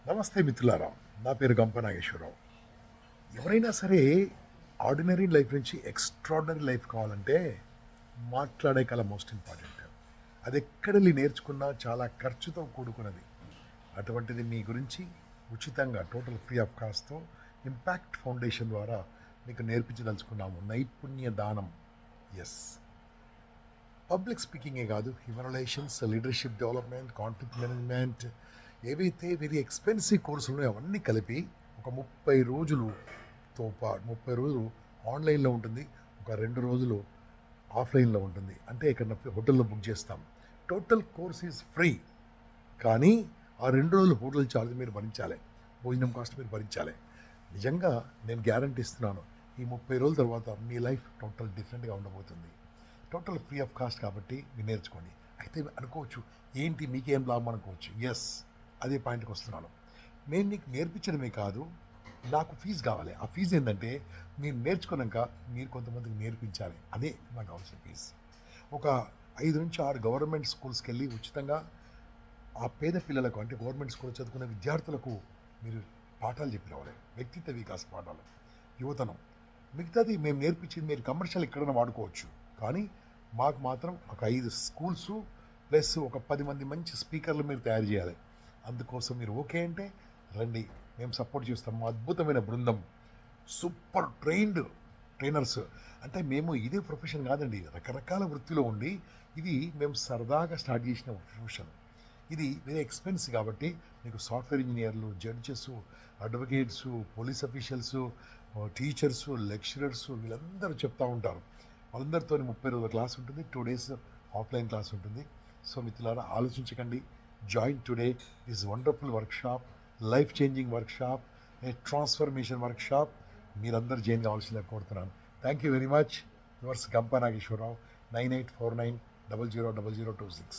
నమస్తే మిత్రులారా, నా పేరు గంప నాగేశ్వరరావు. ఎవరైనా సరే ఆర్డినరీ లైఫ్ నుంచి ఎక్స్ట్రాడినరీ లైఫ్ కావాలంటే మాట్లాడే కళ మోస్ట్ ఇంపార్టెంట్. అది ఎక్కడెళ్ళి నేర్చుకున్నా చాలా ఖర్చుతో కూడుకున్నది. అటువంటిది మీ గురించి ఉచితంగా టోటల్ ఫ్రీ ఆఫ్ కాస్ట్తో ఇంపాక్ట్ ఫౌండేషన్ ద్వారా మీకు నేర్పించదలుచుకున్నాము నైపుణ్య దానం. ఎస్, పబ్లిక్ స్పీకింగే కాదు, human relations, leadership development, conflict management, ఏవైతే వెరీ ఎక్స్పెన్సివ్ కోర్సులు ఉన్నాయో అవన్నీ కలిపి ఒక 30 రోజులు ఆన్లైన్లో ఉంటుంది, ఒక 2 రోజులు ఆఫ్లైన్లో ఉంటుంది. అంటే ఇక్కడ హోటల్లో బుక్ చేస్తాం. Total course is free. కానీ ఆ 2 రోజులు హోటల్ ఛార్జ్ మీరు భరించాలి, భోజనం కాస్ట్ మీరు భరించాలి. నిజంగా నేను గ్యారంటీ ఇస్తున్నాను, ఈ 30 రోజుల తర్వాత మీ లైఫ్ టోటల్ డిఫరెంట్గా ఉండబోతుంది. టోటల్ ఫ్రీ ఆఫ్ కాస్ట్ కాబట్టి మీరు నేర్చుకోండి. అయితే అనుకోవచ్చు, ఏంటి మీకేం లాభం అనుకోవచ్చు. ఎస్, అదే పాయింట్కి వస్తున్నాను. నేను నీకు నేర్పించడమే కాదు, నాకు ఫీజు కావాలి. ఆ ఫీజు ఏంటంటే నేను నేర్చుకున్నాక మీరు కొంతమందికి నేర్పించాలి. అదే నాకు కావాల్సిన ఫీజు. ఒక 5 నుంచి 6 గవర్నమెంట్ స్కూల్స్కి వెళ్ళి ఉచితంగా ఆ పేద పిల్లలకు, అంటే గవర్నమెంట్ స్కూల్ చదువుకునే విద్యార్థులకు మీరు పాఠాలు చెప్పి రావాలి. వ్యక్తిత్వ వికాస పాఠాలు, యువతనం. మిగతాది మేము నేర్పించింది మీరు కమర్షియల్ ఎక్కడైనా వాడుకోవచ్చు. కానీ మాకు మాత్రం ఒక 5 స్కూల్స్ ప్లస్ ఒక 10 మంది మంచి స్పీకర్లు మీరు తయారు చేయాలి. అందుకోసం మీరు ఓకే అంటే రండి, మేము సపోర్ట్ చేస్తాం. మా అద్భుతమైన బృందం, సూపర్ ట్రైనర్స్. అంటే మేము ఇదే ప్రొఫెషన్ కాదండి, రకరకాల వృత్తిలో ఉండి ఇది మేము సరదాగా స్టార్ట్ చేసిన ప్రొఫెషన్. ఇది వెరీ ఎక్స్పెన్స్ కాబట్టి మీకు సాఫ్ట్వేర్ ఇంజనీర్లు, judges, advocates, police officials, teachers, lecturers వీళ్ళందరూ చెప్తూ ఉంటారు. వాళ్ళందరితో 30 రోజుల క్లాస్ ఉంటుంది, 2 days ఆఫ్లైన్ క్లాస్ ఉంటుంది. సో మిత్రులారా, ఆలోచించకండి, join today this wonderful workshop, life changing workshop, A transformation workshop. మీరందరూ జాయిన్ కావాల్సిందిగా కోరుతున్నాను. Thank you very much. Yours గంప నాగేశ్వరరావు, 9849000026.